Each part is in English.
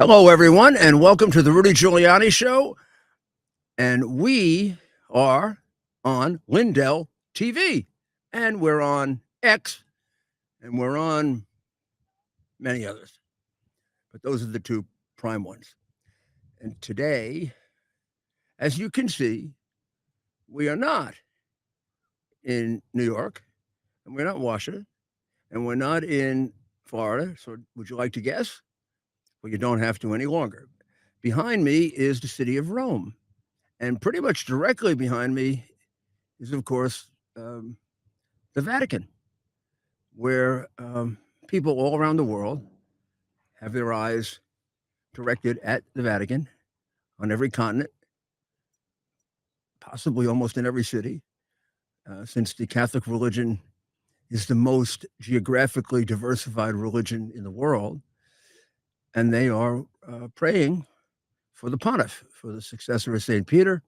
Hello, everyone, and welcome to the Rudy Giuliani Show. And we are on Lindell TV, and we're on X, and we're on many others. But those are the two prime ones. And today, as you can see, we are not in New York, and we're not in Washington, and we're not in Florida. So, would you like to guess? Well, you don't have to any longer. Behind me is the city of Rome. And pretty much directly behind me is, of course, the Vatican, where people all around the world have their eyes directed at the Vatican on every continent, possibly almost in every city, since the Catholic religion is the most geographically diversified religion in the world. And they are praying for the pontiff, for the successor of St. Peter,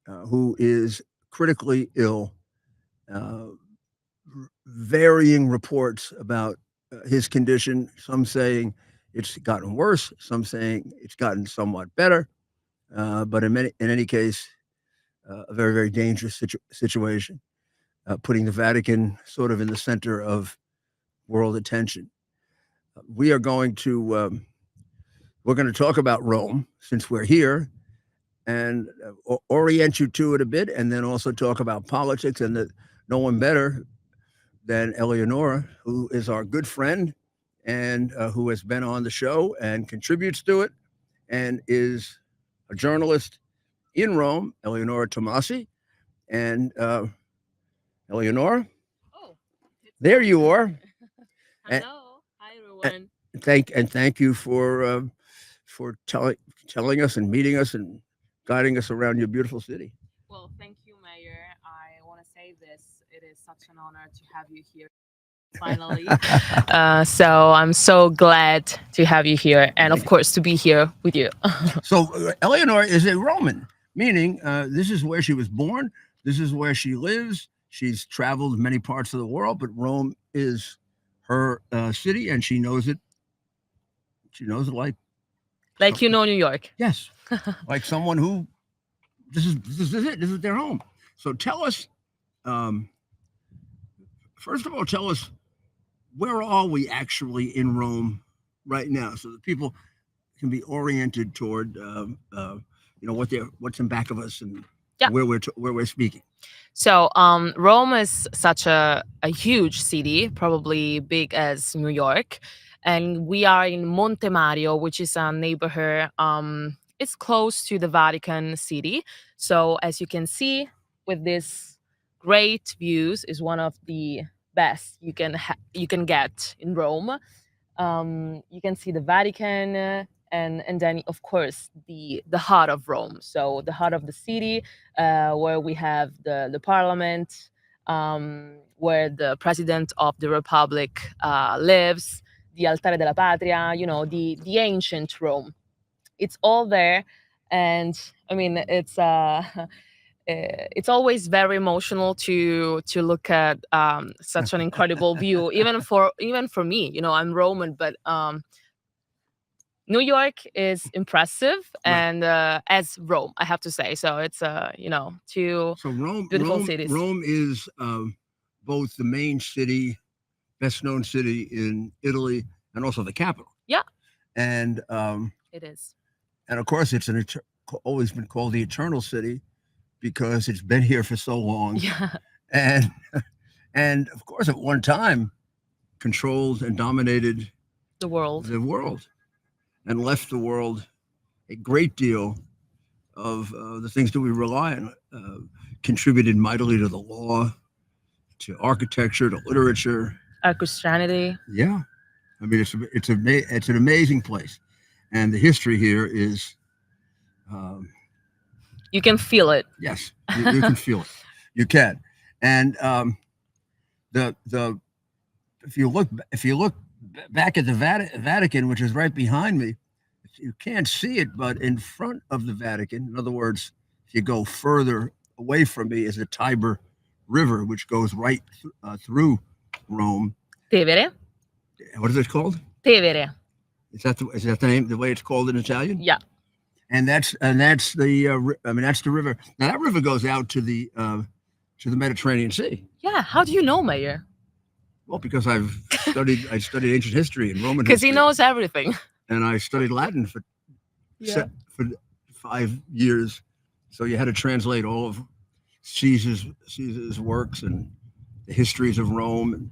who is critically ill. Varying reports about his condition, some saying it's gotten worse, some saying it's gotten somewhat better. But in any case, a very, very dangerous situation, putting the Vatican sort of in the center of world attention. We are going to we're going to talk about Rome since we're here, and orient you to it a bit, and then also talk about politics, and that no one better than Eleonora, who is our good friend and who has been on the show and contributes to it, and is a journalist in Rome, Eleonora Tomasi. And Eleonora, Oh, there you are. hello. Hi, everyone. Thank you for telling us and meeting us and guiding us around your beautiful city. Well, thank you, Mayor. I want to say this. It is such an honor to have you here finally. So I'm so glad to have you here and, of course, to be here with you. So Eleanor is a Roman, meaning this is where she was born. This is where she lives. She's traveled many parts of the world, but Rome is her city, and she knows it. She knows it Like, New York. Yes, like someone who this is it. This is their home. So tell us, first of all, tell us where are we actually in Rome right now, so that people can be oriented toward what's in back of us and where we're speaking. So Rome is such a huge city, probably big as New York. And we are in Monte Mario, which is a neighborhood. It's close to the Vatican City. So as you can see, with this great views, is one of the best you can get in Rome. You can see the Vatican, and then of course the heart of Rome. So the heart of the city, where we have the parliament, where the president of the republic lives, the Altare della Patria. The ancient Rome. It's all there, and I mean it's always very emotional to look at such an incredible view, even for me. I'm Roman, but New York is impressive, and as Rome, I have to say. So it's two beautiful cities. Rome is both the main city, best known city in Italy, and also the capital. Yeah, and it is. And of course, it's always been called the Eternal City because it's been here for so long. Yeah, and of course, at one time, controlled and dominated the world, and left the world a great deal of the things that we rely on. Contributed mightily to the law, to architecture, to literature, Christianity. Yeah, I mean it's an amazing place, and the history here is. You can feel it. Yes, you can feel it. You can, and the if you look back at the Vatican, which is right behind me, you can't see it, but in front of the Vatican, in other words, if you go further away from me, is the Tiber River, which goes right through Rome. Tevere. What is it called? Tevere. Is that the name? The way it's called in Italian? Yeah. And that's the that's the river. Now that river goes out to the Mediterranean Sea. Yeah. How do you know, Mayor? Well, because I studied ancient history and Roman Because history. he knows everything. And I studied Latin for 5 years, so you had to translate all of Caesar's works and the histories of Rome. And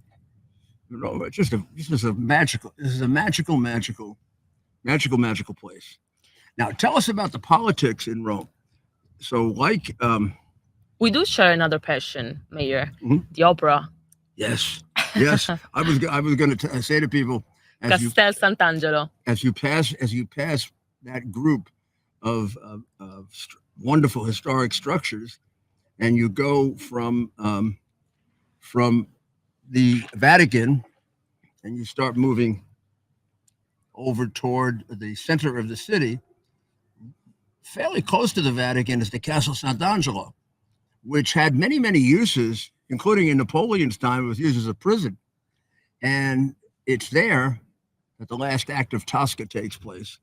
it's just a magical. This is a magical place. Now, tell us about the politics in Rome. So, we do share another passion, Mayor, Mhm. the opera. Yes. I was going to say to people, Castel Sant'Angelo. as you pass that group of wonderful historic structures, and you go from the Vatican, and you start moving over toward the center of the city, fairly close to the Vatican is the Castle Sant'Angelo, which had many, many uses, including in Napoleon's time. It was used as a prison. And it's there that the last act of Tosca takes place,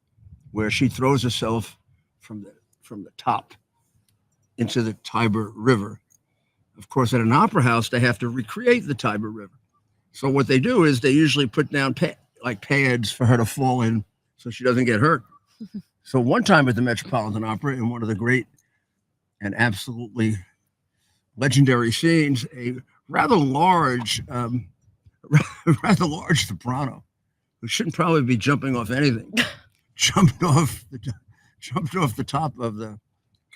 where she throws herself from the top into the Tiber River. Of course, at an opera house, they have to recreate the Tiber River. So what they do is they usually put down pads for her to fall in so she doesn't get hurt. So one time at the Metropolitan Opera, in one of the great and absolutely legendary scenes, a rather large soprano, who shouldn't probably be jumping off anything, jumped off the top of the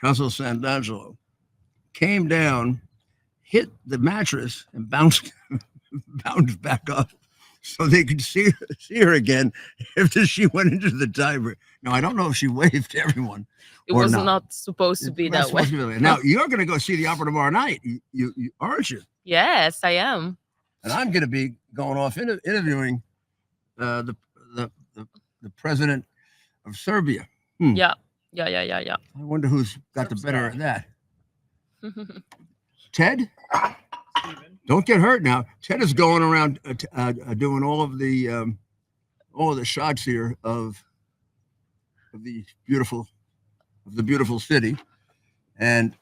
Castle Sant'Angelo, came down, hit the mattress, and bounced back up, so they could see her again after she went into the Tiber. Now, I don't know if she waved to everyone. It was not supposed to be that way. Now, you're going to go see the opera tomorrow night, you aren't you? Yes, I am. And I'm going to be going off interviewing the president of Serbia. Yeah. I wonder who's got the better of that. Ted? Don't get hurt now. Ted is going around doing all of the shots here of the beautiful city. And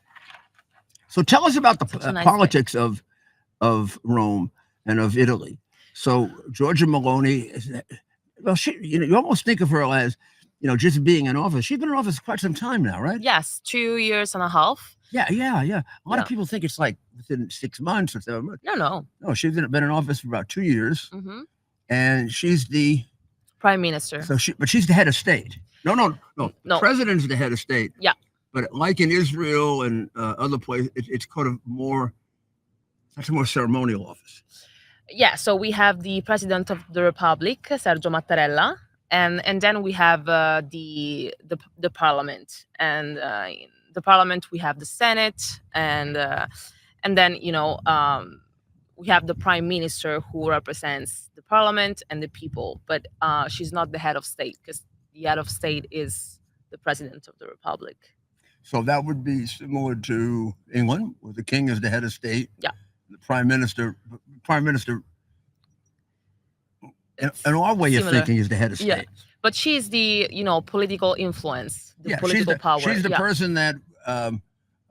so tell us about the politics of Rome and of Italy. So Giorgia Meloni, you almost think of her as, just being in office. She's been in office quite some time now, right? Yes, 2 years and a half. Yeah. A lot of people think it's like within 6 months or 7 months. No, she's been in office for about 2 years, and she's the prime minister. But she's the head of state. No. The president's the head of state. Yeah. But like in Israel and other places, it's kind of that's a more ceremonial office. Yeah. So we have the president of the republic, Sergio Mattarella, and then we have the parliament, and in the parliament we have the Senate, and then we have the prime minister who represents the parliament and the people, but she's not the head of state, because the head of state is the president of the republic. So that would be similar to England, where the king is the head of state. Yeah. The prime minister, in our way of thinking, is the head of state. Yeah. But she's the political influence, political power. She's the person that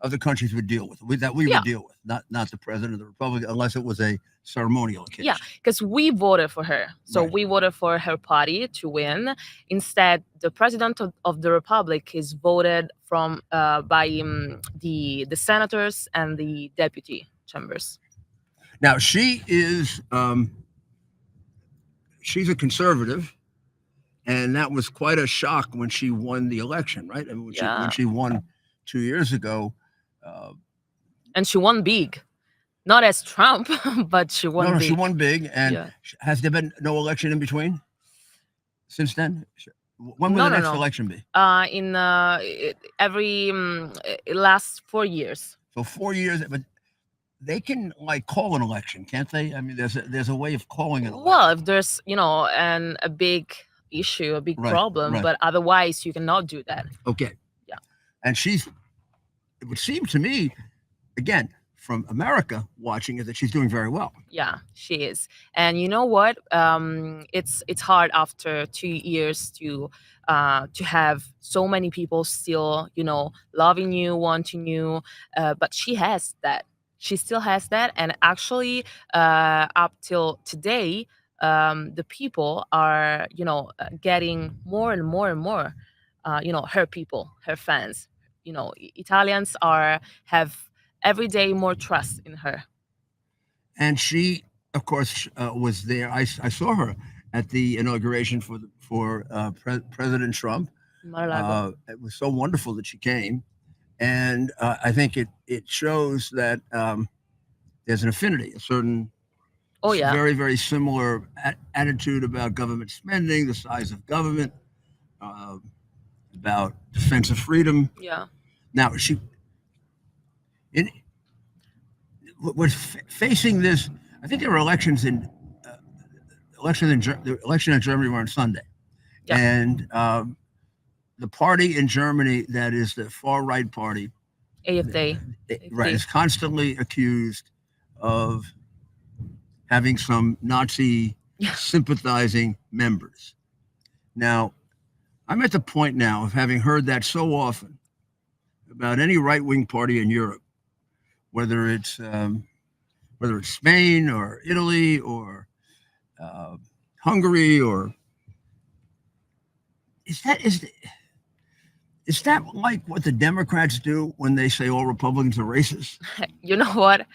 other countries would deal with, would deal with, not the president of the republic, unless it was a ceremonial occasion. Yeah, because we voted for her. So we voted for her party to win. Instead, the president of the republic is voted from by the senators and the deputy chambers. Now, she is she's a conservative, and that was quite a shock when she won the election, right? I mean, when she won 2 years ago. And she won big. Not as Trump, but she won big. She won big. And has there been no election in between since then? When will the next election be? In every last 4 years. So 4 years, but they can call an election, can't they? I mean, there's a way of calling an election. Well, if there's a big issue, a big problem, but otherwise you cannot do that. Okay. Yeah. And it would seem to me, again, from America watching it that she's doing very well. Yeah, she is. And you know what? It's hard after 2 years to have so many people still, loving you, wanting you. But she has that. She still has that. And actually, up till today, the people are, getting more and more and more. Her people, her fans. Italians are have every day more trust in her. And she, of course, was there. I saw her at the inauguration for President Trump. Mar-a-Lago. It was so wonderful that she came, and I think it shows that there's an affinity, a certain Oh yeah, very very similar attitude about government spending, the size of government, uh, about defense of freedom. yeah. Now she in, was facing this. I think there were uh, the election in Germany were on Sunday, Yeah. and the party in Germany that is the far right party, AFD. right, AFD. is constantly accused of having some Nazi Yeah. sympathizing members. Now, I'm at the point now of having heard that so often about any right wing party in Europe, whether it's whether it's Spain or Italy or uh, Hungary or is that is that like what the Democrats do when they say all Republicans are racist? You know what?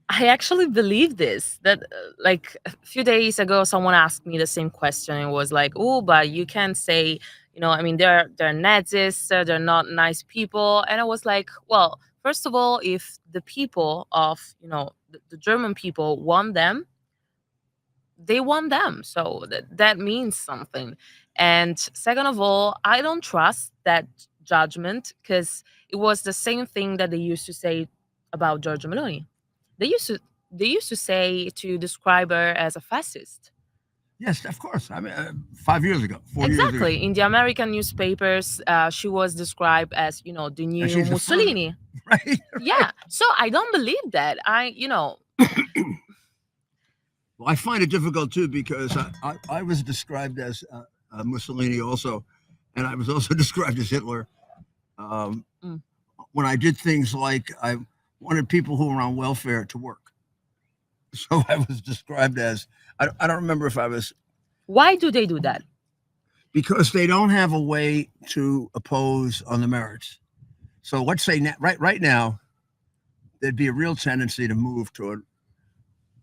I actually believe this. That like a few days ago, someone asked me the same question. It was like, "Oh, but you can't say, I mean, they're Nazis. They're not nice people." And I was like, "Well, first of all, if the people of the German people want them, they want them. So that means something. And second of all, I don't trust that judgment because it was the same thing that they used to say about Giorgio Meloni. They used to they used to say to describe her as a fascist. Yes, of course. I mean, 5 years ago, 4 years ago, Exactly. In the American newspapers, she was described as, the and new she's the first, Mussolini. right? Yeah. So I don't believe that. Well, I find it difficult too because I was described as Mussolini also, and I was also described as Hitler um, Mm. when I did things like I wanted people who were on welfare to work. So I was described as I don't remember if I was Why do they do that? because they don't have a way to oppose on the merits. So let's say right now there'd be a real tendency to move toward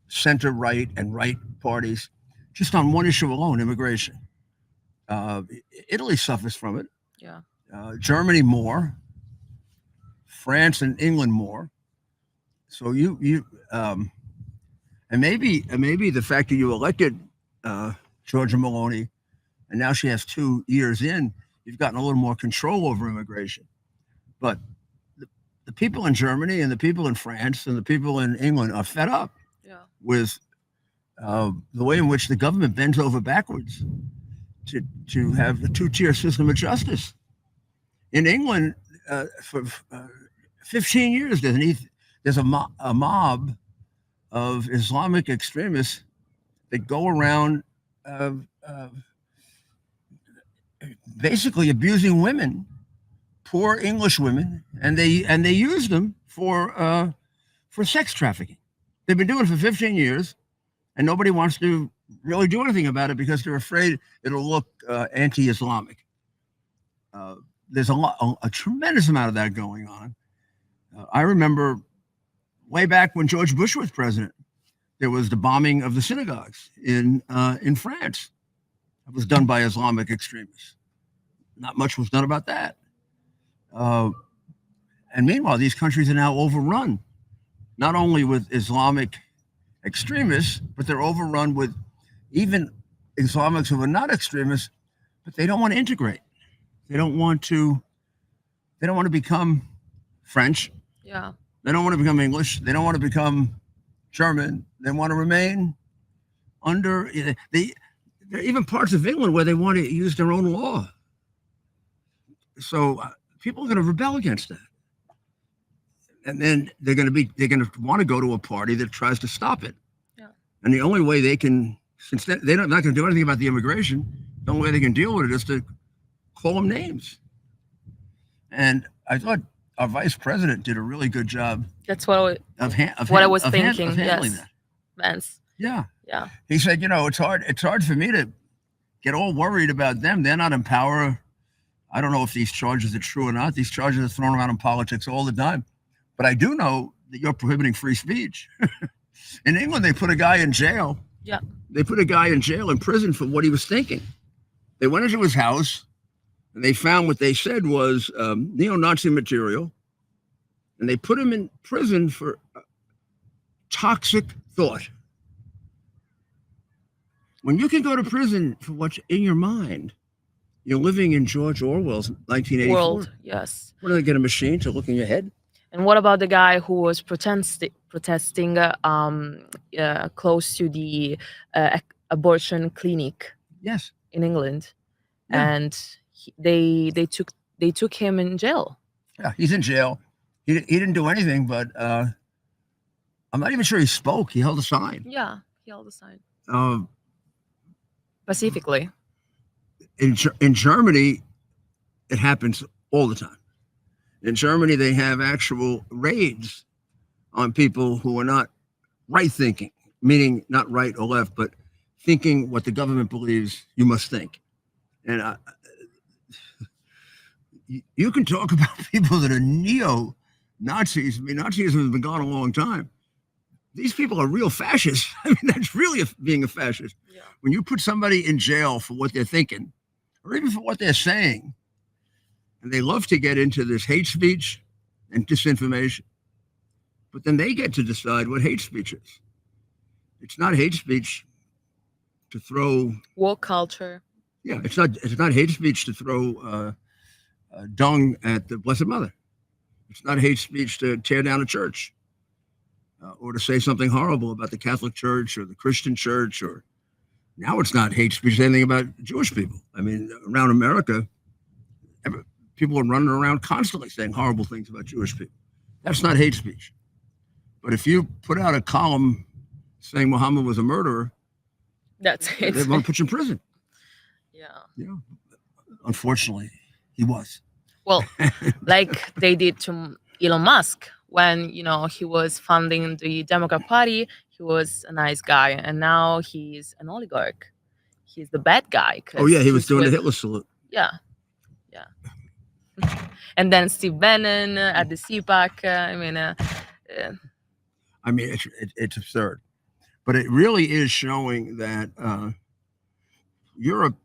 center right and right parties just on one issue alone, immigration. Uh, Italy suffers from it. Yeah. Germany more, France and England more. So and maybe the fact that you elected Georgia Maloney and now she has 2 years in, you've gotten a little more control over immigration. But the people in Germany and the people in France and the people in England are fed up Yeah. with the way in which the government bends over backwards to have a two-tier system of justice. In England, for 15 years, there's a mob of Islamic extremists that go around uh, uh, basically abusing women, poor English women, and they use them for sex trafficking. They've been doing it for 15 years, and nobody wants to really do anything about it because they're afraid it'll look anti-Islamic. Uh, there's a tremendous amount of that going on. I remember way back when George Bush was president, there was the bombing of the synagogues in France. It was done by Islamic extremists. Not much was done about that. Uh, and meanwhile, these countries are now overrun, not only with Islamic extremists, but they're overrun with even Islamics who are not extremists, but they don't want to integrate. They don't want to. They don't want to become French. Yeah. They don't want to become English. They don't want to become German. They want to remain under the. There are even parts of England where they want to use their own law. So people are going to rebel against that. and then they're going to want to go to a party that tries to stop it. Yeah. And the only way they can, since they're not going to do anything about the immigration, the only way they can deal with it is to call them names. And I thought our vice president did a really good job That's what I was of thinking. handling Yes, that. Vance. Yeah, Yeah. he said, it's hard. It's hard for me to get all worried about them. They're not in power. I don't know if these charges are true or not. These charges are thrown around in politics all the time. But I do know that you're prohibiting free speech. In England, they put a guy in jail. Yeah. They put a guy in jail, in prison, for what he was thinking. They went into his house, and they found what they said was neo-Nazi material, and they put him in prison for toxic thought. When you can go to prison for what's in your mind, you're living in George Orwell's 1984. World. Yes. What, do they get a machine to look in your head? And what about the guy who was protesting close to the abortion clinic? Yes. In England, Yeah. and they took him in jail. Yeah, he's in jail. He didn't do anything, but I'm not even sure he spoke. He held a sign. Yeah, he held a sign. Uh, Pacifically. In Germany, it happens all the time. In Germany, they have actual raids on people who are not right thinking, meaning not right or left, but thinking what the government believes you must think. And you can talk about people that are neo-Nazis. I mean, Nazism has been gone a long time. These people are real fascists. I mean, that's really being a fascist. Yeah. When you put somebody in jail for what they're thinking, or even for what they're saying, and they love to get into this hate speech and disinformation, but then they get to decide what hate speech is. It's not hate speech to throw woke culture. Yeah, it's not hate speech to throw dung at the Blessed Mother. It's not hate speech to tear down a church or to say something horrible about the Catholic Church or the Christian Church. Or now it's not hate speech to say anything about Jewish people. I mean, around America, people are running around constantly saying horrible things about Jewish people. That's not hate speech. But if you put out a column saying Muhammad was a murderer, that's hate they want to put you in prison. Yeah. Unfortunately, he was. Well, like they did to Elon Musk when he was funding the Democrat Party. He was a nice guy, and now he's an oligarch. He's the bad guy. Oh yeah, he was doing the Hitler salute. Yeah. And then Steve Bannon at the CPAC. I mean, it's absurd, but it really is showing that Europe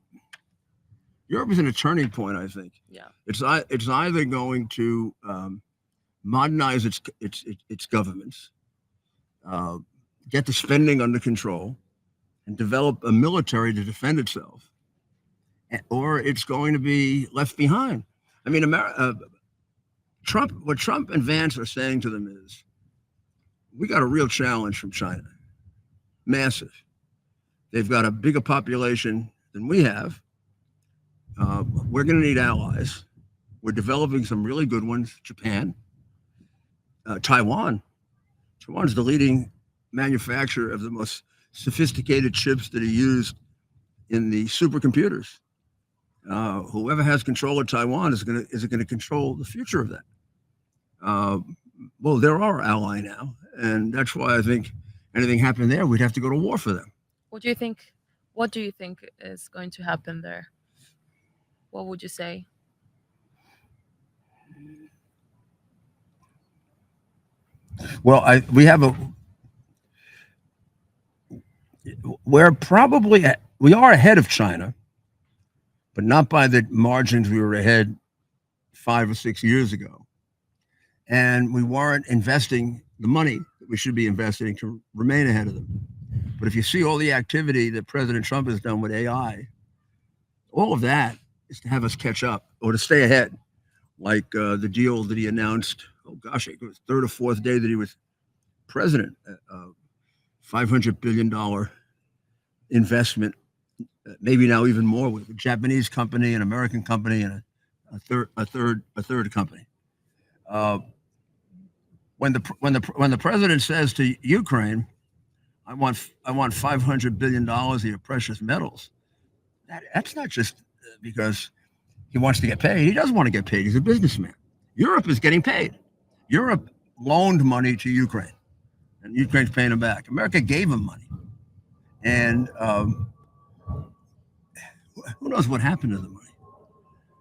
is in a turning point. I think. Yeah. It's either going to modernize its governments, get the spending under control, and develop a military to defend itself, or it's going to be left behind. I mean, what Trump and Vance are saying to them is, we got a real challenge from China, massive. They've got a bigger population than we have. We're going to need allies. We're developing some really good ones. Japan, Taiwan. Taiwan's the leading manufacturer of the most sophisticated chips that are used in the supercomputers. Whoever has control of Taiwan is going to control the future of that. Well, they're our ally now, and that's why I think anything happened there, we'd have to go to war for them. What do you think? What do you think is going to happen there? What would you say? Well, we are ahead of China, but not by the margins we were ahead 5 or 6 years ago. And we weren't investing the money that we should be investing to remain ahead of them. But if you see all the activity that President Trump has done with AI, all of that is to have us catch up or to stay ahead. Like the deal that he announced, it was third or fourth day that he was president, $500 billion investment, maybe now even more, with a Japanese company, an American company, and a third company. when the president says to Ukraine, I want $500 billion of your precious metals. That's not just because he wants to get paid. He doesn't want to get paid. He's a businessman. Europe is getting paid. Europe loaned money to Ukraine, and Ukraine's paying him back. America gave him money, and who knows what happened to the money?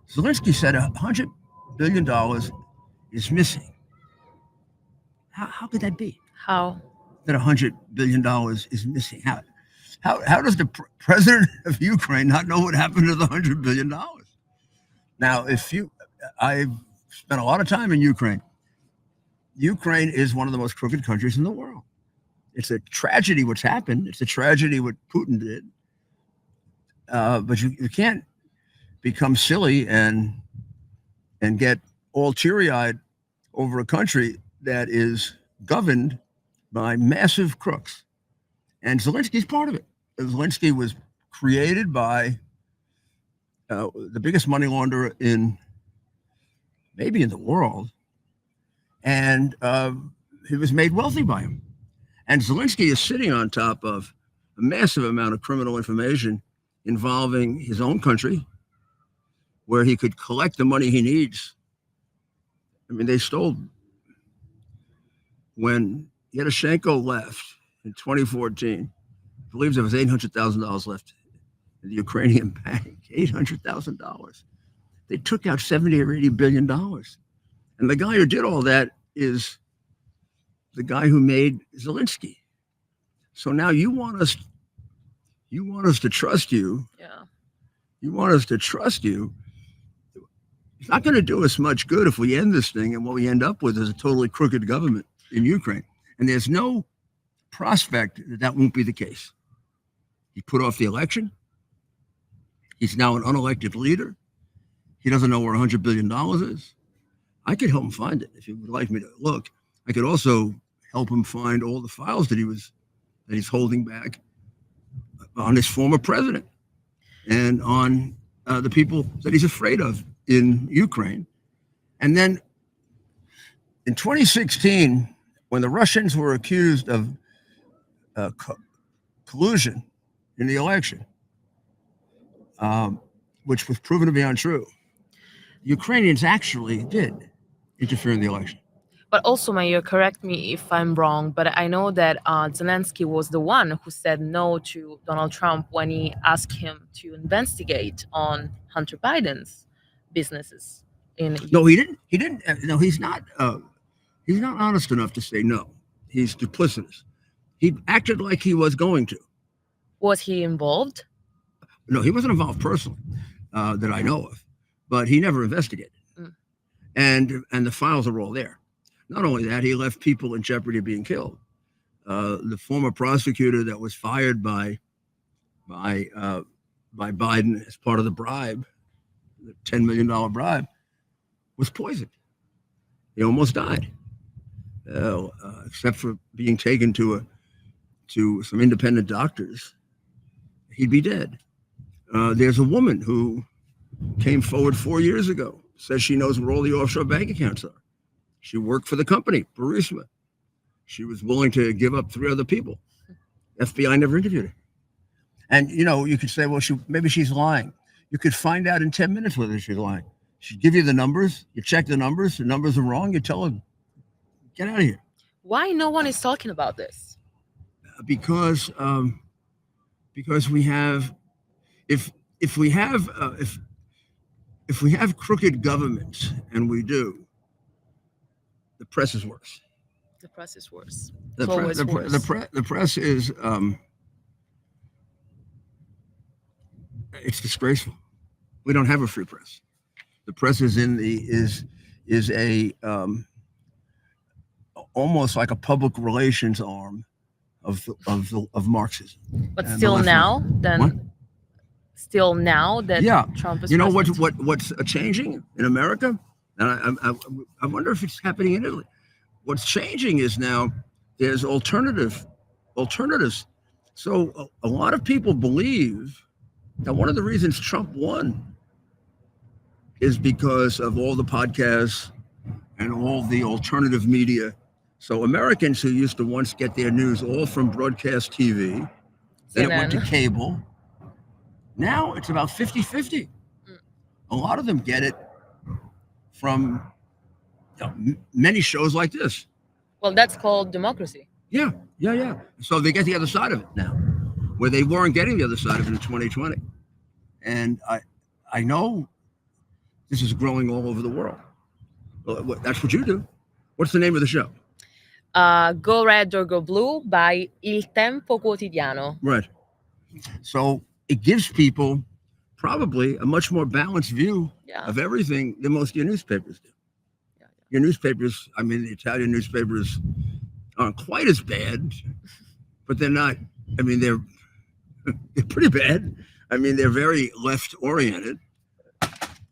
Zelensky said $100 billion is missing. How could that be? How? That $100 billion is missing? How does the president of Ukraine not know what happened to the $100 billion? Now, I've spent a lot of time in Ukraine. Ukraine is one of the most crooked countries in the world. It's a tragedy what's happened. It's a tragedy what Putin did. But you can't become silly and get all teary-eyed over a country that is governed by massive crooks. And Zelensky's part of it. Zelensky was created by the biggest money launderer maybe in the world, and he was made wealthy by him. And Zelensky is sitting on top of a massive amount of criminal information involving his own country, where he could collect the money he needs. I mean, they stole, when Yanushchenko left in 2014, I believe there was $800,000 left in the Ukrainian bank, $800,000. They took out $70 or $80 billion. And the guy who did all that is the guy who made Zelensky. So now you want us to trust you. Yeah. You want us to trust you. It's not going to do us much good if we end this thing, and what we end up with is a totally crooked government in Ukraine. And there's no prospect that won't be the case. He put off the election. He's now an unelected leader. He doesn't know where $100 billion is. I could help him find it if he would like me to look. I could also help him find all the files that he's holding back on his former president and on the people that he's afraid of in Ukraine. And then in 2016, when the Russians were accused of collusion in the election, which was proven to be untrue, the Ukrainians actually did interfere in the election. But also, Mayor, correct me if I'm wrong, but I know that Zelensky was the one who said no to Donald Trump when he asked him to investigate on Hunter Biden's businesses. No, he didn't. He didn't. No, he's not. He's not honest enough to say no. He's duplicitous. He acted like he was going to. Was he involved? No, he wasn't involved personally, that I know of, but he never investigated. And the files are all there. Not only that, he left people in jeopardy of being killed. The former prosecutor that was fired by Biden as part of the bribe, the $10 million bribe, was poisoned. He almost died, except for being taken to some independent doctors. He'd be dead. There's a woman who came forward 4 years ago, says she knows where all the offshore bank accounts are. She worked for the company, Burisma. She was willing to give up 3 other people. FBI never interviewed her. And, you could say, well, maybe she's lying. You could find out in 10 minutes whether she's lying. She'd give you the numbers. You check the numbers are wrong. You tell her, get out of here. Why no one is talking about this? Because we have, if we have crooked governments, and we do, the press is worse. The press is worse. The press is it's disgraceful. We don't have a free press. The press is almost like a public relations arm of Marxism. But still now, that Trump is president. What's changing in America, and I wonder if it's happening in Italy. What's changing is now there's alternatives. So a lot of people believe that one of the reasons Trump won is because of all the podcasts and all the alternative media So Americans who used to once get their news all from broadcast TV, then it went to CNN. cable. Now it's about 50-50. Mm. A lot of them get it from many shows like this. Well, that's called democracy. Yeah. So they get the other side of it now, where they weren't getting the other side of it in 2020. And I know this is growing all over the world. Well, that's what you do. What's the name of the show? Go Red or Go Blue by Il Tempo Quotidiano. Right. So it gives people probably a much more balanced view of everything than most of your newspapers do. Your newspapers, I mean, the Italian newspapers aren't quite as bad, but they're not, I mean, they're pretty bad. I mean, they're very left oriented.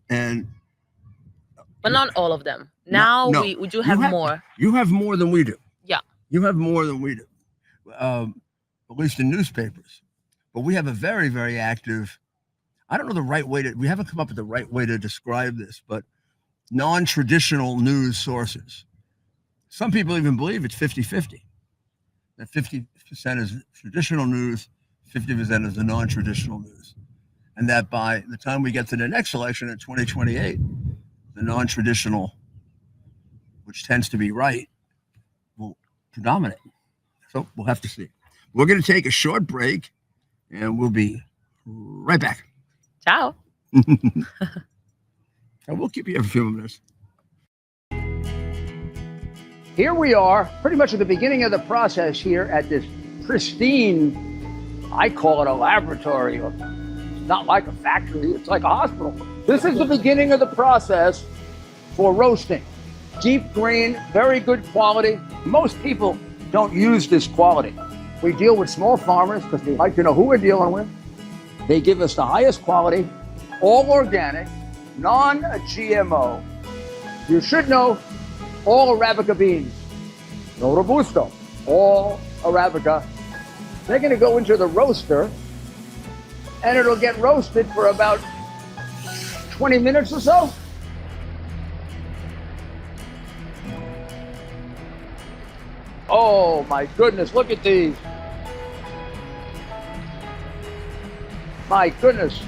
But not all of them. Now no, we do have more. You have more than we do. Yeah. You have more than we do, at least in newspapers. But we have a very, very active, I don't know the right way we haven't come up with the right way to describe this, but non-traditional news sources. Some people even believe it's 50-50. That 50% is traditional news, 50% is the non-traditional news. And that by the time we get to the next election in 2028, the non-traditional, which tends to be right, will predominate. So we'll have to see. We're going to take a short break, and we'll be right back. Ciao. And we'll keep you here for a few minutes. Here we are, pretty much at the beginning of the process here at this pristine, I call it a laboratory. It's not like a factory, it's like a hospital. This is the beginning of the process for roasting. Deep grain, very good quality. Most people don't use this quality. We deal with small farmers because we like to know who we're dealing with. They give us the highest quality, all organic, non-GMO. You should know all Arabica beans, no Robusto, all Arabica. They're going to go into the roaster, and it'll get roasted for about 20 minutes or so. Oh my goodness, look at these. My goodness.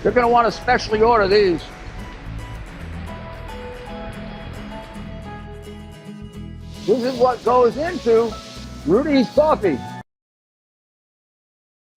You're going to want to specially order these. This is what goes into Rudy's coffee.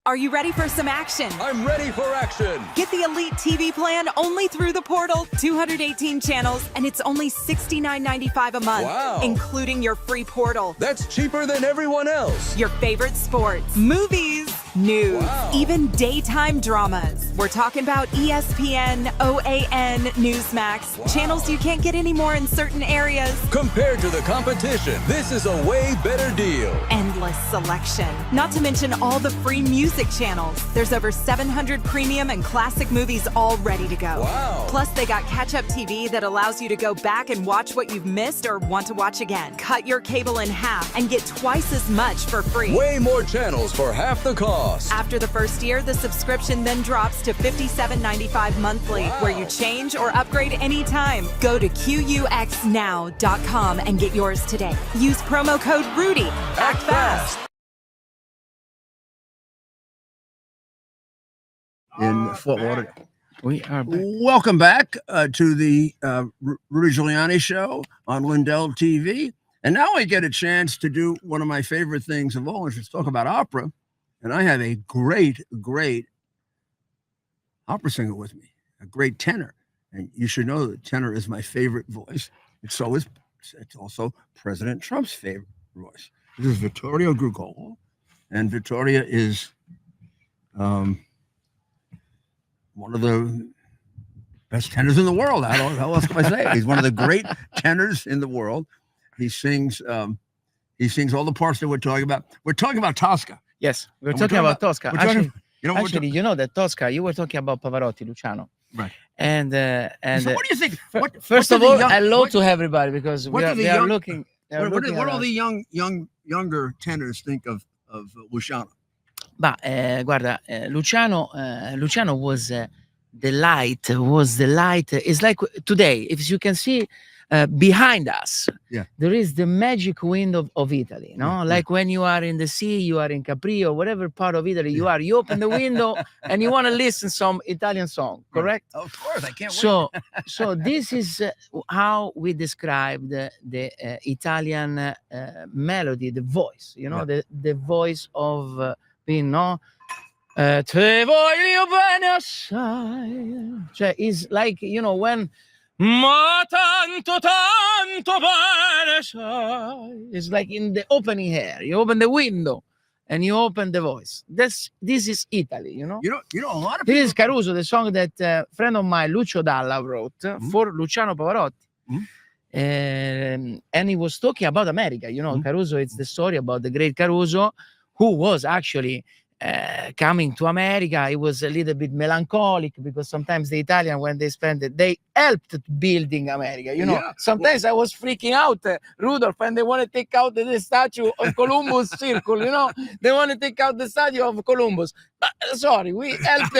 Are you ready for some action? I'm ready for action. Get the Elite TV plan only through the portal. 218 channels, and it's only $69.95 a month. Wow. Including your free portal. That's cheaper than everyone else. Your favorite sports, movies, news, Wow. even daytime dramas. We're talking about ESPN, OAN, Newsmax, Wow. channels you can't get anymore in certain areas. Compared to the competition, this is a way better deal. Endless selection. Not to mention all the free music channels. There's over 700 premium and classic movies all ready to go. Wow. Plus, they got catch-up TV that allows you to go back and watch what you've missed or want to watch again. Cut your cable in half and get twice as much for free. Way more channels for half the cost. After the first year, the subscription then drops to $57.95 monthly, Wow. where you change or upgrade anytime. Go to QUXNow.com and get yours today. Use promo code RUDY. Act fast. In Fort Lauderdale. We are back. Welcome back to the Rudy Giuliani show on Lindell TV. And now I get a chance to do one of my favorite things of all, which is talk about opera. And I have a great, great opera singer with me, a great tenor. And you should know that tenor is my favorite voice. It's also President Trump's favorite voice. This is Vittorio Grigolo. And Vittoria is one of the best tenors in the world. How else can I say it? He's one of the great tenors in the world. He sings all the parts that we're talking about. We're talking about Tosca. Yes, we're And talking about Tosca. we're talking- Actually, you know that Tosca, you were talking about Pavarotti, Luciano. Right. And So what do you think? first what of do the all, young- hello what- to everybody, because what do the they are young- looking. They are What looking do at all us. the younger tenors think of Luciano? But guarda, Luciano was the light was the light. It's like today, if you can see behind us, there is the magic wind of Italy. Like when you are in the sea, you are in Capri or whatever part of Italy you are. You open the window and you want to listen some Italian song, correct? Of course, I can't wait. So this is how we describe the Italian melody, the voice. The voice of being te voglio bene assai. Cioè, is like, when ma tanto bene sai. It's like in the opening here. You open the window and you open the voice. This is Italy, You know a lot of people. This is Caruso, the song that a friend of mine, Lucio Dalla, wrote for Luciano Pavarotti. And he was talking about America. Caruso, it's the story about the great Caruso, who was actually coming to America. He was a little bit melancholic because sometimes the Italian, when they spend it, they helped building America. Sometimes I was freaking out, Rudolph, and they want to take out the statue of Columbus Circle. They want to take out the statue of Columbus. Sorry, we helped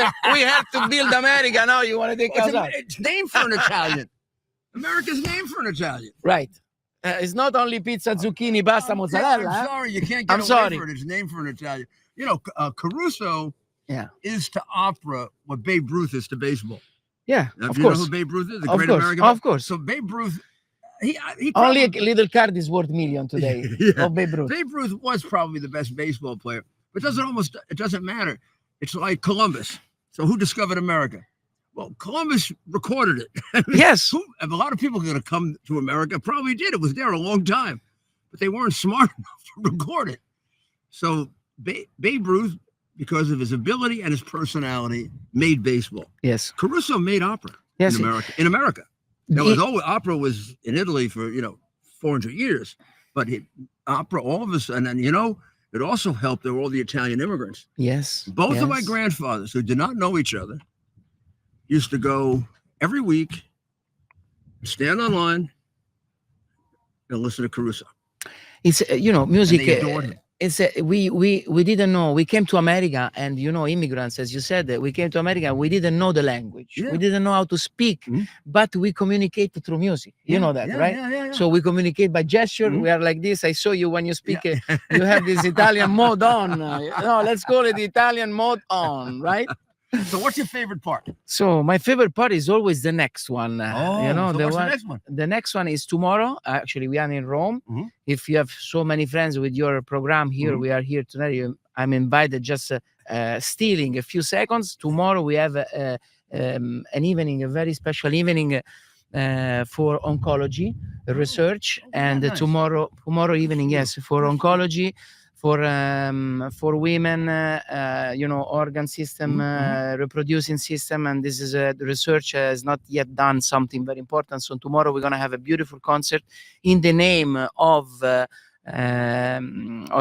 to build America. Now you want to take out? It's named for an Italian. America's named for an Italian. Right. It's not only pizza, zucchini, pasta, mozzarella. I'm sorry, you can't get away from it. It's named for an Italian. Caruso is to opera what Babe Ruth is to baseball. Yeah, now, of do course. You know who Babe Ruth is? The of great course, American. Of course. So Babe Ruth, he only a little card is worth $1 million today. Of Babe Ruth. Babe Ruth was probably the best baseball player, but it doesn't matter. It's like Columbus. So who discovered America? Well, Columbus recorded it. Yes. A lot of people are going to come to America. Probably did. It was there a long time, but they weren't smart enough to record it. So Babe Ruth, because of his ability and his personality, made baseball. Yes. Caruso made opera in America. Opera was in Italy for 400 years, but opera all of a sudden, and it also helped. There were all the Italian immigrants. Yes. Both of my grandfathers, who did not know each other, used to go every week, stand online, and listen to Caruso. It's music. And they adored him. It's we didn't know. We came to America, and immigrants, as you said, we came to America. We didn't know the language. We didn't know how to speak, but we communicate through music. You know that, right? Yeah. So we communicate by gesture. We are like this. I saw you when you speak. You have this Italian mode on. Let's call it Italian mode on, right? So what's your favorite part? So my favorite part is always the next one. What's the next one? The next one is tomorrow. Actually, we are in Rome. If you have so many friends with your program here, we are here tonight. I'm invited, just stealing a few seconds. Tomorrow we have an evening, a very special evening for oncology research. Nice. Tomorrow evening, yes, for oncology. For women, organ system, reproducing system, and this is the research has not yet done something very important. So tomorrow we're gonna have a beautiful concert in the name of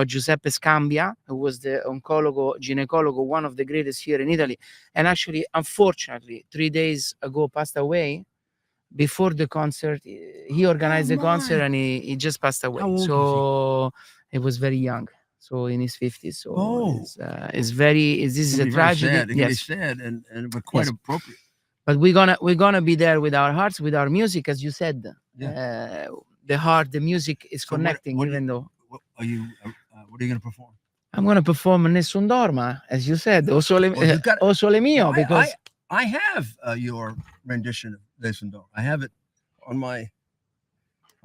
Giuseppe Scambia, who was the gynecologo, one of the greatest here in Italy, and actually, unfortunately, 3 days ago passed away. Before the concert, he organized the concert, and he just passed away. So he was very young. So in his 50s. So this is a tragedy. Yes, sad but quite appropriate. But we're gonna be there with our hearts, with our music, as you said. The heart, the music is connecting. What are you gonna perform? I'm gonna perform Nessun Dorma, as you said. O Sole Mio, because I have your rendition of Nessun Dorma. I have it on my.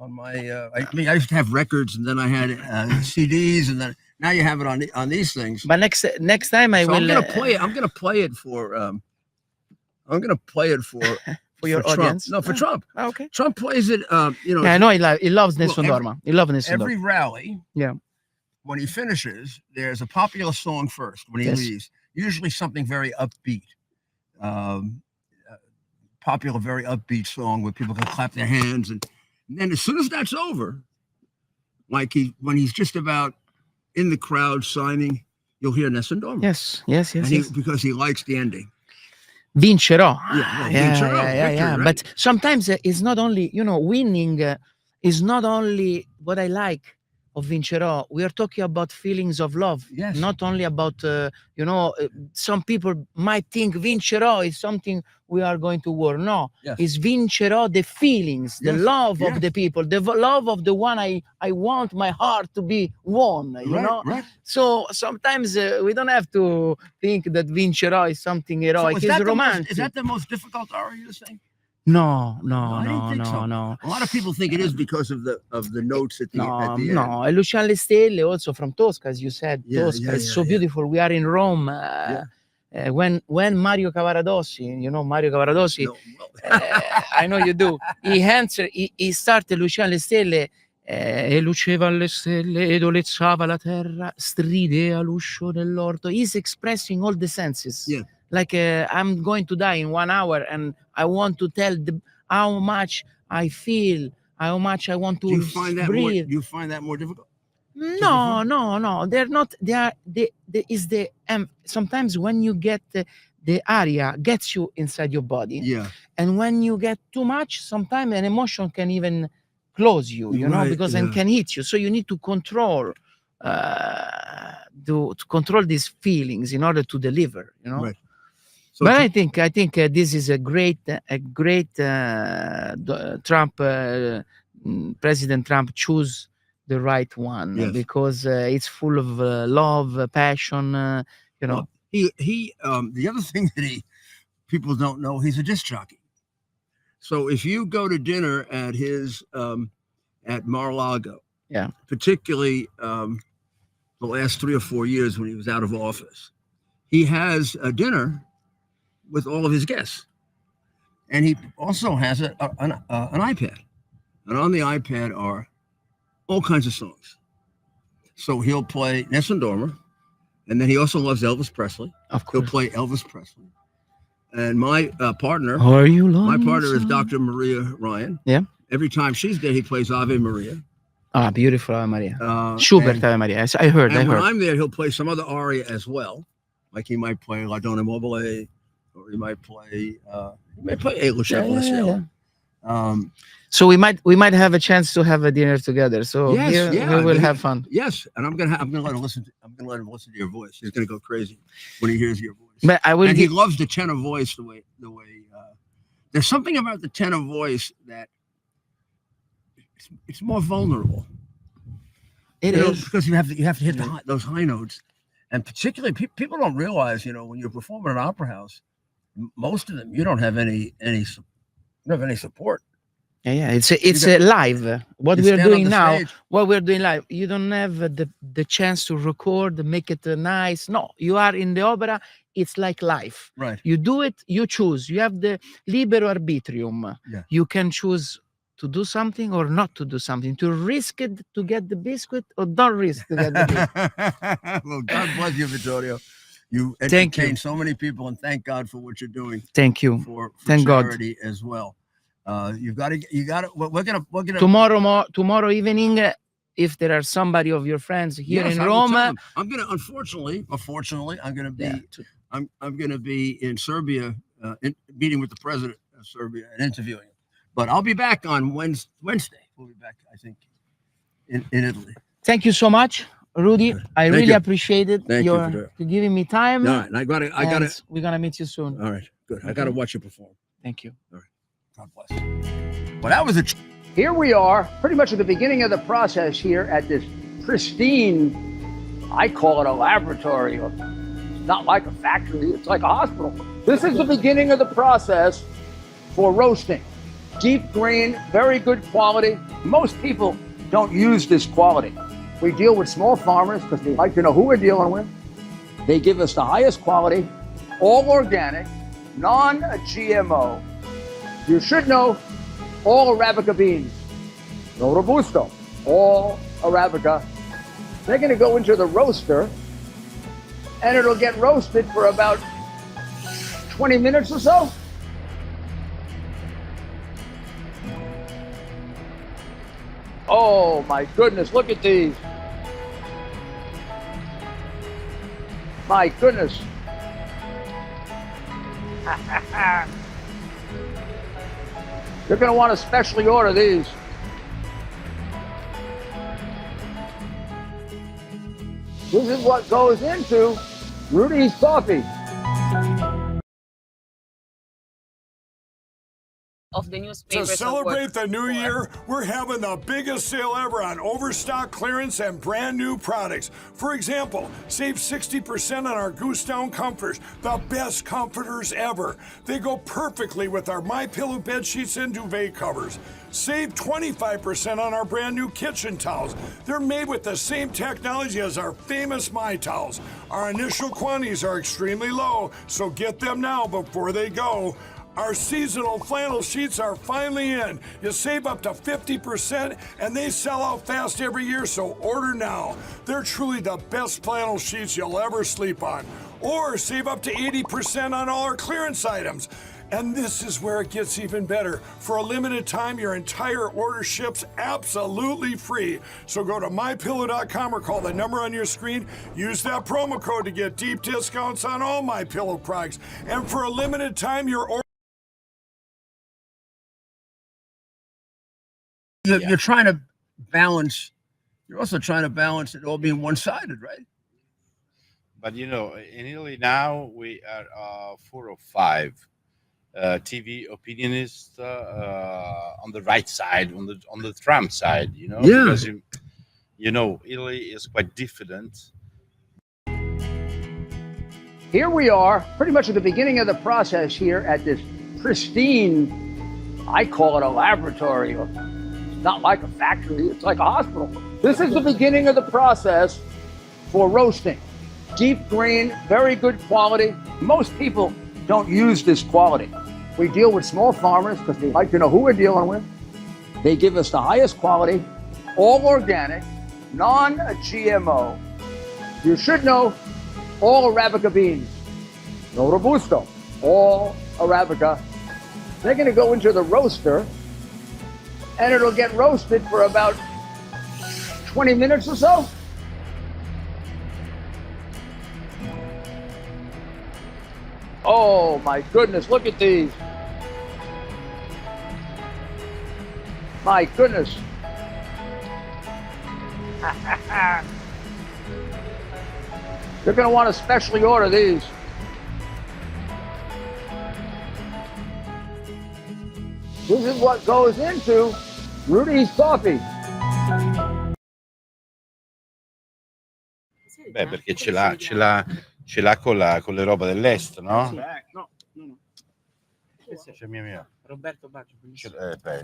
I used to have records, and then I had CDs, and then now you have it on these things. But next time I will. I'm gonna play it for. For your Trump. audience. No, for Trump. Oh, okay. Trump plays it. I know he loves Nessun Dorma. He loves Nessun Dorma. Every rally. Yeah. When he finishes, there's a popular song first when he leaves. Usually something very upbeat. Popular, very upbeat song where people can clap their hands, and then as soon as that's over, like when he's just about in the crowd signing, you'll hear Nessun Dorma. Yes. Because he likes the ending. Vincerò. Yeah. Right? But sometimes it's not only, winning is not only what I like of Vincerò, we are talking about feelings of love, Yes. not only about, some people might think Vincerò is something we are going to war. No, Yes. it's Vincerò, the feelings, the Yes, love yes. of the people, the love of the one I want my heart to be won, you know? Right. So sometimes we don't have to think that Vincerò is something So heroic. is It's that romantic. is that the most difficult aria to sing? No, I didn't think so. no. A lot of people think it is because of the notes at the end. No, and Luciano Le Stelle also from Tosca, as you said. Yeah, Tosca yeah, is yeah, so yeah. beautiful. We are in Rome. When Mario Cavaradossi, you know Mario Cavaradossi, No, well, I know you do. He started Luciano Le Stelle. E luceva le stelle ed olezzava la terra, stridea l'uscio dell'orto. He's expressing all the senses. Yeah. Like I'm going to die in 1 hour, and I want to tell how much I feel, how much I want to do you find that breathe. more? Do you find that more difficult? No. They're not. They are. Sometimes when you get the aria gets you inside your body, Yeah. and when you get too much, sometimes an emotion can even close you. You know, Right, because yeah. and can hit you. So you need to control. To control these feelings in order to deliver. You know. Right. So But I think this is a great Trump President Trump choose the right one. Yes. Because it's full of love, passion. You know. Well, he the other thing that people don't know, he's a disc jockey. So if you go to dinner at his at Mar-a-Lago, Yeah. particularly the last 3 or 4 years when he was out of office, he has a dinner with all of his guests, and he also has an iPad, and on the iPad are all kinds of songs. So he'll play Nessun Dorma, and then he also loves Elvis Presley. Of He'll course. play Elvis Presley, and my partner, Are you my lonesome? partner is Dr. Maria Ryan. Yeah. Every time she's there, he plays Ave Maria. Ah, beautiful Ave Maria. Schubert and, Ave Maria. I heard. and when I'm there, he'll play some other aria as well. Like he might play La Donna Mobile, or he might play E lo Chevalier. So we might have a chance to have a dinner together. So Yes, we will have fun. Yes, and I'm gonna let him listen. I'm gonna let him listen to your voice. He's gonna go crazy when he hears your voice. But I will. And he loves the tenor voice. The way there's something about the tenor voice that it's more vulnerable. It You know, is. because you have to hit those high notes, and particularly people don't realize, when you're performing at an opera house, most of them you don't have any support. Yeah. It's a live. What You we're stand on doing the now. stage. What we're doing live. You don't have the chance to record, make it nice. No, you are in the opera. It's like life. Right. You do it. You choose. You have the libero arbitrium. Yeah. You can choose to do something or not to do something. To risk it to get the biscuit, or don't risk to get the biscuit. Well, God bless you, Vittorio. You Thank you. entertain so many people, and thank God for what you're doing Thank you. for Thank God. charity as well. You got to. We're gonna Tomorrow evening, if there are somebody of your friends here Yes, in I will Rome, tell them. I'm gonna. Unfortunately, I'm gonna be. yeah, I'm gonna be in Serbia, meeting with the president of Serbia and interviewing him. But I'll be back on Wednesday. We'll be back, I think, in Italy. Thank you so much, Rudy. I Thank really you. appreciate it. Thank you, Your Vittorio. giving me time. All right, and I gotta. We're gonna meet you soon. All right, good. I gotta watch you perform. Thank you. God bless. Well, that was a. Here we are, pretty much at the beginning of the process here at this pristine, I call it a laboratory. It's not like a factory, it's like a hospital. This is the beginning of the process for roasting. Deep grain, very good quality. Most people don't use this quality. We deal with small farmers because they like to know who we're dealing with. They give us the highest quality, all organic, non-GMO. You should know all Arabica beans, no Robusto, all Arabica. They're going to go into the roaster, and it'll get roasted for about 20 minutes or so. Oh my goodness, look at these. My goodness. You're going to want to specially order these. This is what goes into Rudy's coffee. Of the To newspapers. celebrate the new year, we're having the biggest sale ever on overstock clearance and brand new products. For example, save 60% on our Goose Down comforters, the best comforters ever. They go perfectly with our MyPillow bed sheets and duvet covers. Save 25% on our brand new kitchen towels. They're made with the same technology as our famous My Towels. Our initial quantities are extremely low, so get them now before they go. Our seasonal flannel sheets are finally in. You save up to 50% and they sell out fast every year, so order now. They're truly the best flannel sheets you'll ever sleep on. Or save up to 80% on all our clearance items. And this is where it gets even better. For a limited time, your entire order ships absolutely free. So go to mypillow.com or call the number on your screen. Use that promo code to get deep discounts on all MyPillow products. And for a limited time, your order You're trying to balance. You're also trying to balance it all being one-sided, right? But in Italy now we are 4 or 5 TV opinionists on the right side, on the Trump side. Because Italy is quite different. Here we are, pretty much at the beginning of the process here at this pristine, I call it a laboratory. It's not like a factory, it's like a hospital. This is the beginning of the process for roasting. Deep grain, very good quality. Most people don't use this quality. We deal with small farmers because they like to know who we're dealing with. They give us the highest quality, all organic, non-GMO. You should know all Arabica beans. No Robusto, all Arabica. They're gonna go into the roaster and it'll get roasted for about 20 minutes or so. Oh my goodness, look at these. My goodness. You're gonna want to specially order these. This is what goes into Rudy's coffee. Beh, perché ce l'ha con le robe dell'est, no? No. C'è mio. Roberto Baggio.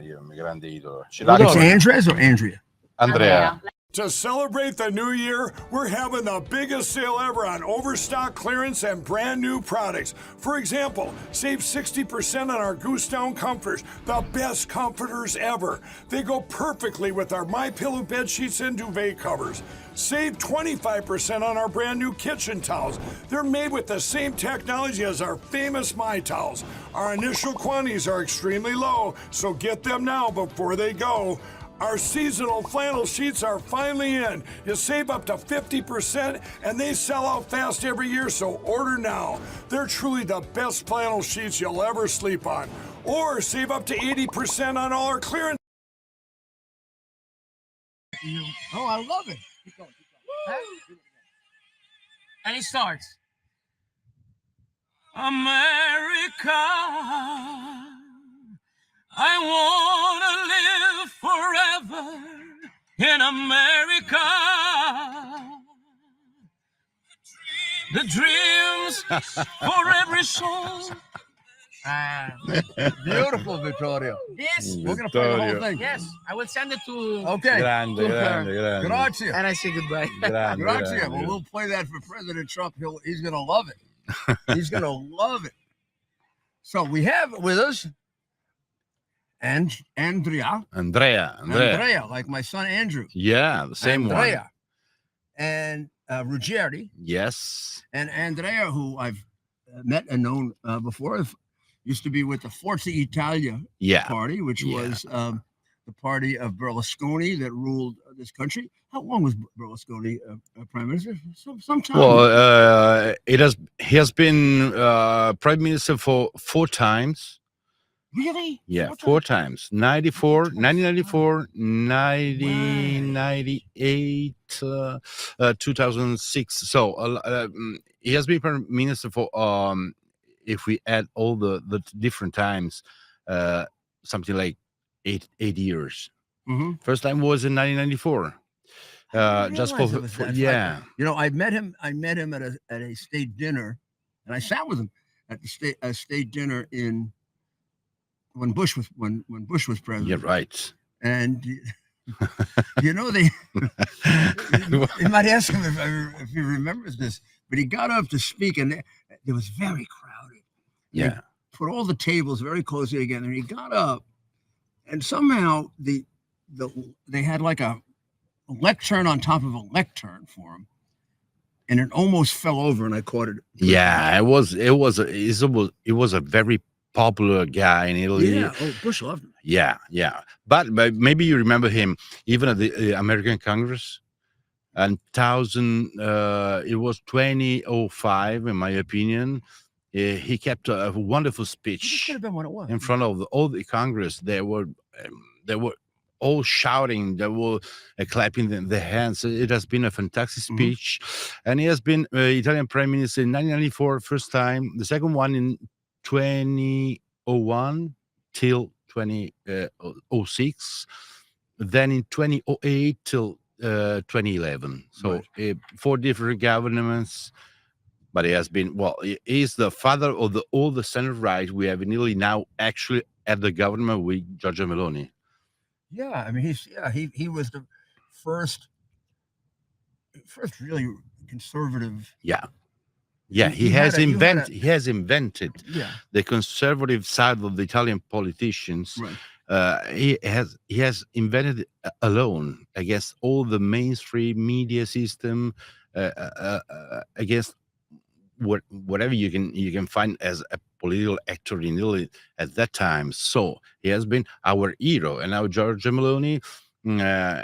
Io un grande idolo. Ce It's Andres or Andrea? Andrea. To celebrate the new year, we're having the biggest sale ever on overstock clearance and brand new products. For example, save 60% on our Goose Down comforters, the best comforters ever. They go perfectly with our MyPillow bed sheets and duvet covers. Save 25% on our brand new kitchen towels. They're made with the same technology as our famous My Towels. Our initial quantities are extremely low, so get them now before they go. Our seasonal flannel sheets are finally in. You save up to 50% and they sell out fast every year, so order now. They're truly the best flannel sheets you'll ever sleep on. Or save up to 80% on all our clearance. Oh, I love it. Keep going. And it starts. America, I want to live forever in America. The dreams for every soul. Beautiful, Vittorio. Yes. We're going to play the whole thing. Yes. I will send it to. Okay. Grande. Grazie. And I say goodbye. Grazie. Well, we'll play that for President Trump. He's going to love it. He's going to love it. So we have with us Andrea, like my son Andrew. Yeah, the same Andrea. one. And Ruggeri. Yes. And Andrea, who I've met and known before, used to be with the Forza Italia party, which was the party of Berlusconi that ruled this country. How long was Berlusconi prime minister? Some time. Well, he has been prime minister for 4 times. Really? Yeah, Four four times? times. 94, 1994. 1998, 2006. So he has been prime minister for if we add all the different times, something like eight years. Mhm. First time was in 1994. I didn't Just realize it was that far. yeah. You know, I met him at a state dinner, and I sat with him at the state dinner when Bush was president. Yeah, right. And you know, they might ask him if he remembers this, but he got up to speak, and it was very crowded. Yeah. They put all the tables very closely together, and he got up, and somehow they had like a lectern on top of a lectern for him, and it almost fell over, and I caught it. Yeah, it was a very popular guy in Italy. Yeah, Bush loved him. Yeah. But maybe you remember him even at the American Congress. And it was 2005, in my opinion. He kept a wonderful This speech could have been what it was. in front of all the Congress. They were all shouting. They were clapping their hands. It has been a fantastic speech, and he has been Italian Prime Minister in 1994, first time. The second one in 2001 till 2006. Then in 2008 till 2011. So Right. 4 different governments. But he has been, he's the father of all the center right we have in Italy now, actually at the government with Giorgia Meloni. Yeah, I mean, he was the first really conservative. Yeah, He he has had a- invented Yeah, the conservative side of the Italian politicians. right. He has invented it alone against all the mainstream media system, against whatever you can find as a political actor in Italy at that time. So he has been our hero, and now Giorgia Meloni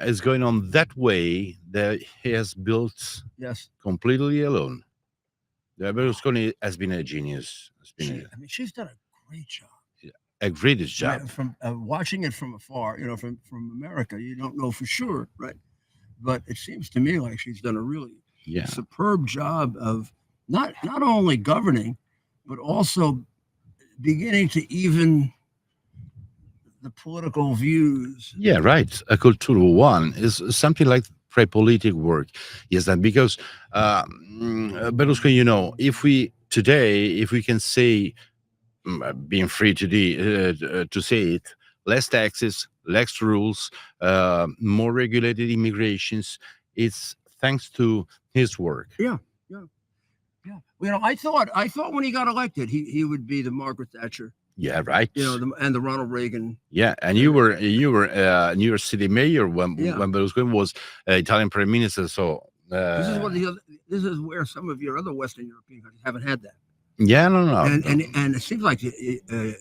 is going on that way that he has built completely alone. Berlusconi has been a genius. I mean, she's done a great job. A great job. From watching it from afar, from America, you don't know for sure, right? But it seems to me like she's done a really superb job of not only governing, but also beginning to even the political views. Yeah, right. A cultural one is something like pre-politic work. Yes, and because Berlusconi, if we can say, being free to say it, less taxes, less rules, more regulated immigrations, it's thanks to his work. Yeah. I thought when he got elected, he would be the Margaret Thatcher. Yeah, right. And the Ronald Reagan. Yeah, and you were New York City mayor when Berlusconi was Italian prime minister. So this is where some of your other Western European countries haven't had that. Yeah, no. And it seems like the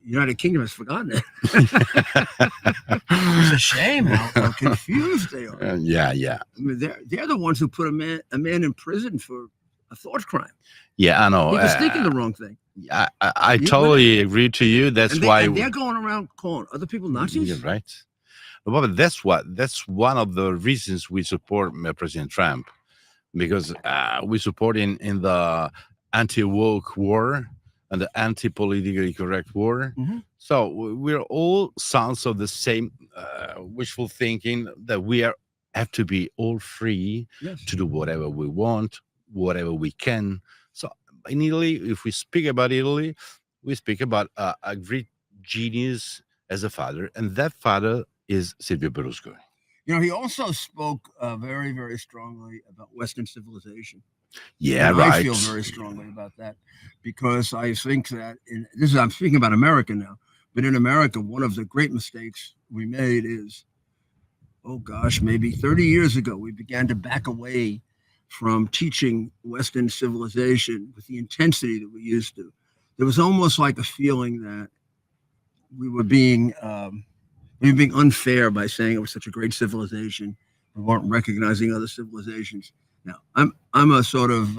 United Kingdom has forgotten it. It's a shame how confused they are. Yeah. I mean, they're the ones who put a man in prison for a thought crime. Yeah, I know. He was thinking the wrong thing. I totally agree to you. That's why they're going around calling other people Nazis. You're right. But that's one of the reasons we support President Trump, because we support in the anti-woke war and the anti-politically correct war. So we're all sons of the same wishful thinking that we have to be all free to do whatever we want, whatever we can. So in Italy, if we speak about Italy, we speak about a great genius as a father, and that father is Silvio Berlusconi. He also spoke very, very strongly about Western civilization. Yeah, and right. I feel very strongly about that because I think that I'm speaking about America now, but in America, one of the great mistakes we made is, maybe 30 years ago, we began to back away from teaching Western civilization with the intensity that we used to. There was almost like a feeling that we were being unfair by saying it was such a great civilization. We weren't recognizing other civilizations. Now, I'm a sort of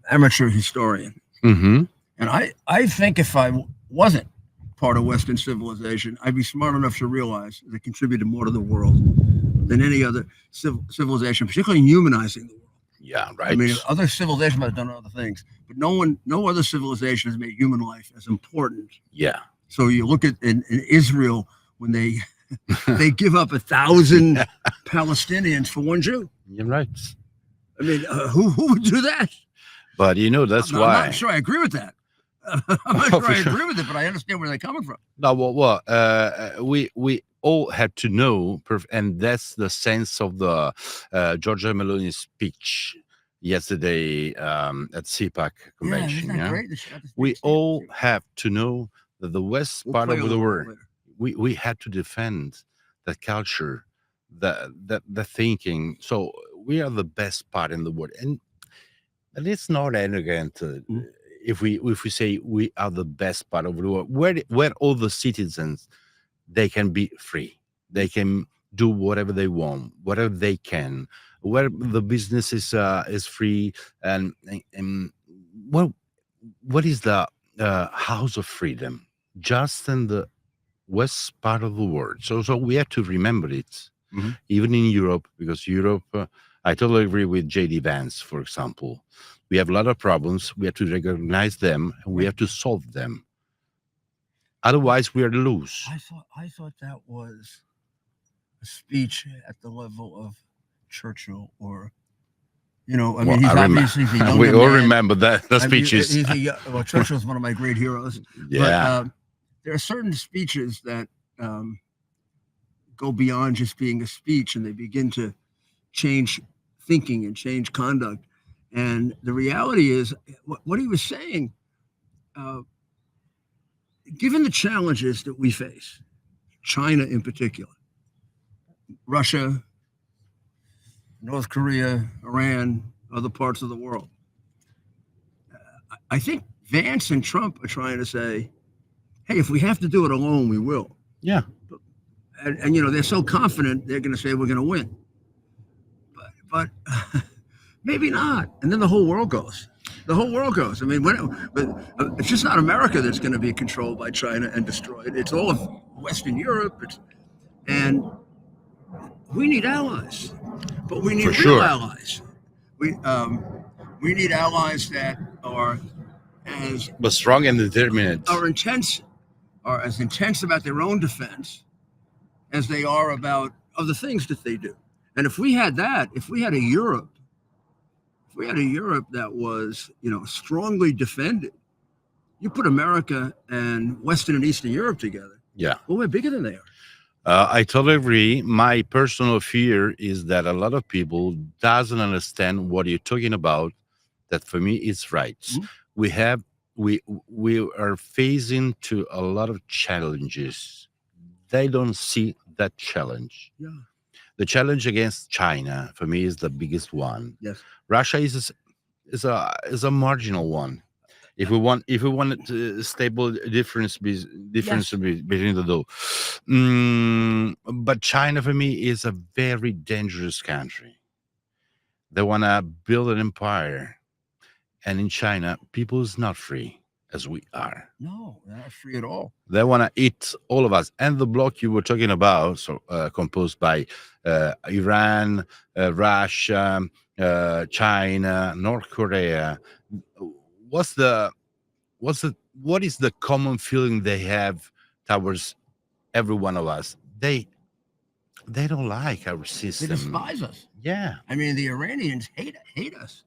amateur historian, And I think if I wasn't part of Western civilization, I'd be smart enough to realize that it contributed more to the world than any other civilization, particularly in humanizing the world. Yeah, right. I mean, other civilizations might have done other things, but no other civilization has made human life as important. Yeah. So you look at in Israel when they give up 1,000 Palestinians for one Jew. You're right. I mean, who would do that? But that's I'm why. not sure I agree with that. I'm not sure I agree with it, but I understand where they're coming from. No, we all had to know, and that's the sense of the Giorgia Meloni's speech yesterday at CPAC convention. Isn't that great? We all have to know that the West part of the world, we had to defend the culture, the thinking. So we are the best part in the world, and it's not arrogant. If we say we are the best part of the world, where all the citizens, they can be free, they can do whatever they want, whatever they can, where the business is free, and what is the house of freedom? Just in the west part of the world. So we have to remember it, even in Europe, because Europe. I totally agree with J.D. Vance, for example. We have a lot of problems. We have to recognize them, and we have to solve them. Otherwise, we are loose. I thought that was a speech at the level of Churchill, or he's obviously the younger we all man. remember that the speeches. Churchill's one of my great heroes. Yeah, but, there are certain speeches that go beyond just being a speech, and they begin to change thinking and change conduct. And the reality is, what he was saying, given the challenges that we face, China in particular, Russia, North Korea, Iran, other parts of the world, I think Vance and Trump are trying to say, hey, if we have to do it alone, we will. Yeah. And they're so confident they're going to say we're going to win. But maybe not. And then the whole world goes. The whole world goes. I mean, but it's just not America that's going to be controlled by China and destroyed. It's all of Western Europe. And we need allies. But we need real allies. We need allies that are but strong and determined. Are as intense about their own defense as they are about other things that they do. And if we had a Europe that was, strongly defended, you put America and Western and Eastern Europe together. Yeah. Well, we're bigger than they are. I totally agree. My personal fear is that a lot of people doesn't understand what you're talking about. That for me is right. Mm-hmm. We are facing to a lot of challenges. They don't see that challenge. Yeah. The challenge against China for me is the biggest one. Yes. Russia is a marginal one. If we want a stable difference between the two. But China for me is a very dangerous country. They want to build an empire. And in China, people is not free as we are. No, they're not free at all. They want to eat all of us. And the bloc you were talking about, composed by Iran, Russia, China, North Korea. What is the common feeling they have towards every one of us? They don't like our system. They despise us. Yeah. I mean, the Iranians hate us.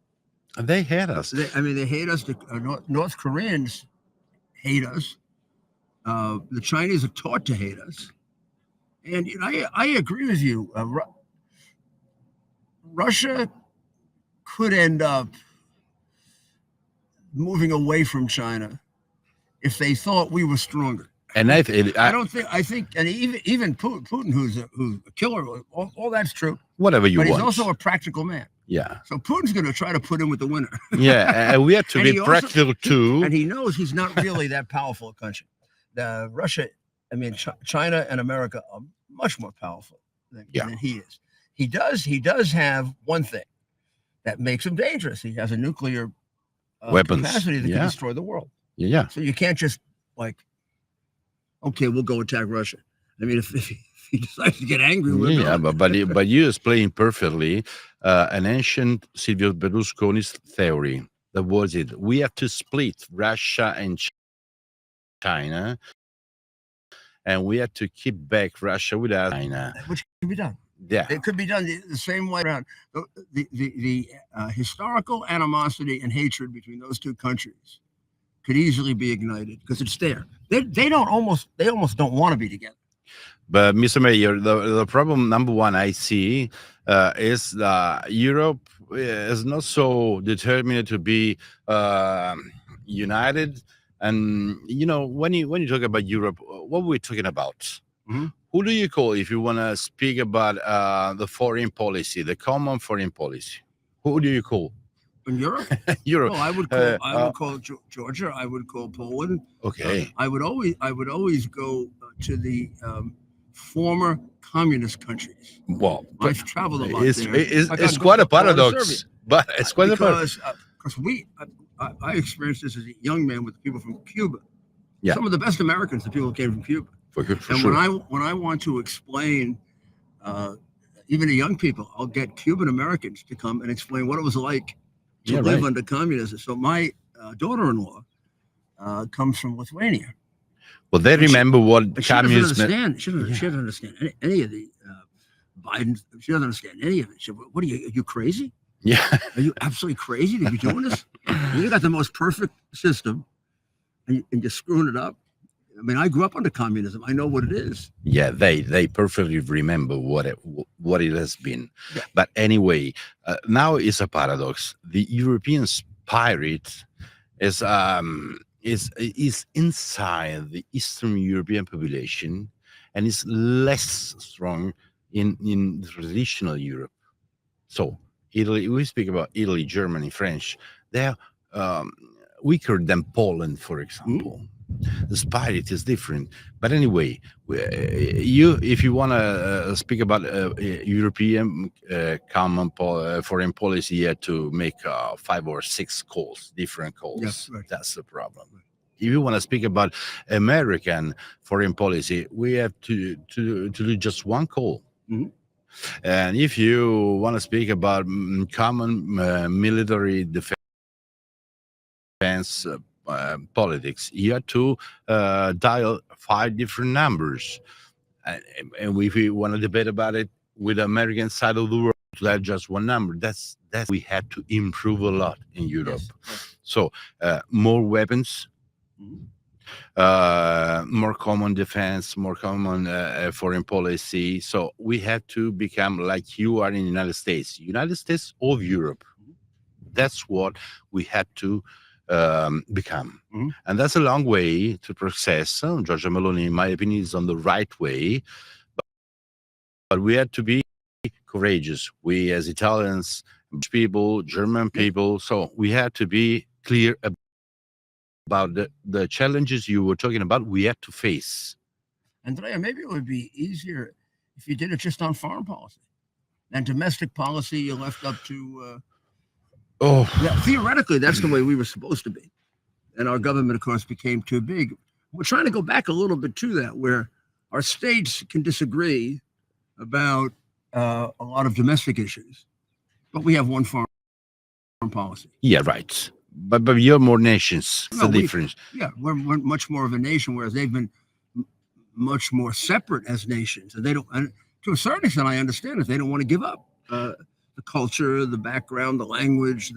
They hate us. They hate us. The North Koreans hate us. The Chinese are taught to hate us. And I agree with you. Russia could end up moving away from China if they thought we were stronger. And I think, and even Putin, who's a killer, all that's true. Whatever you want. But he's also a practical man. Yeah. So Putin's going to try to put in with the winner. Yeah, and we have to be practical too. And he knows he's not really that powerful a country. China and America are much more powerful than he is. He does have one thing that makes him dangerous. He has a nuclear weapons capacity that can destroy the world. Yeah. So you can't just like, okay, we'll go attack Russia. I mean, if he decides to get angry, Yeah, but you explain perfectly an ancient Silvio Berlusconi's theory. That was it. We have to split Russia and China, and we have to keep back Russia without China. Which can be done. Yeah, it could be done the same way around. The historical animosity and hatred between those two countries could easily be ignited because it's there. They almost don't want to be together. but Mr. Mayor, the problem number one I see is Europe is not so determined to be united. And when you talk about Europe, what we're talking about? Mm-hmm. Who do you call if you want to speak about the foreign policy, the common foreign policy? Who do you call? In Europe? Europe. Well, I would call Georgia. I would call Poland. Okay. I would always go to the former communist countries. Well, I've traveled a lot there. It's quite a paradox, but it's quite a paradox. Because I experienced this as a young man with people from Cuba. Yeah. Some of the best Americans, the people who came from Cuba. For and sure. when I want to explain, even to young people, I'll get Cuban Americans to come and explain what it was like to live under communism. So my daughter-in-law comes from Lithuania. Well, they remember what communism. She doesn't understand any of the Biden. She doesn't understand any of it. She, what are you crazy? Yeah. Are you absolutely crazy to be doing this? You got the most perfect system, and you're screwing it up. I mean, I grew up under communism. I know what it is. Yeah, they perfectly remember what it has been. Yeah. But anyway, now it's a paradox. The European spirit is inside the Eastern European population, and is less strong in traditional Europe. So Italy, we speak about Italy, Germany, French. They're weaker than Poland, for example. The spirit is different. But anyway, if you want to speak about European common foreign policy, you have to make 5 or 6 calls, different calls. Yes, right. That's the problem. If you want to speak about American foreign policy, we have to do just one call. Mm-hmm. And if you want to speak about common military defense politics, you have to dial 5 different numbers. And if we want to debate about it with the American side of the world, that's just one number. That's we had to improve a lot in Europe. Yes. So more weapons, more common defense, more common foreign policy. So we had to become like you are in the United States of Europe. That's what we had to become. And that's a long way to process. Giorgia Meloni, in my opinion, is on the right way, but we had to be courageous. We as Italians, people, German people, so we had to be clear about the challenges you were talking about we had to face. Andrea, maybe it would be easier if you did it just on foreign policy. And domestic policy, you left up to theoretically, that's the way we were supposed to be. And our government, of course, became too big. We're trying to go back a little bit to that, where our states can disagree about a lot of domestic issues, but we have one foreign policy. Yeah, right. But you're more nations. That's the difference. We're much more of a nation, whereas they've been much more separate as nations. And they don't, and to a certain extent, I understand if they don't want to give up the culture, the background, the language,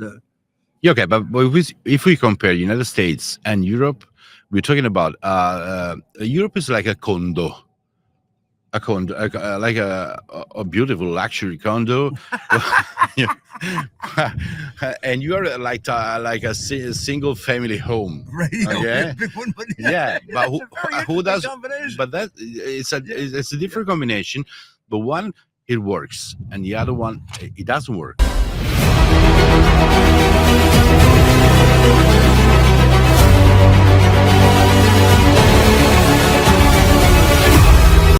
okay, but if we compare United States and Europe, we're talking about Europe is like a condo, like a beautiful luxury condo, and you are like a single family home. Right. Okay. Yeah, but who does? But that it's a different combination. But one, it works, and the other one, it doesn't work.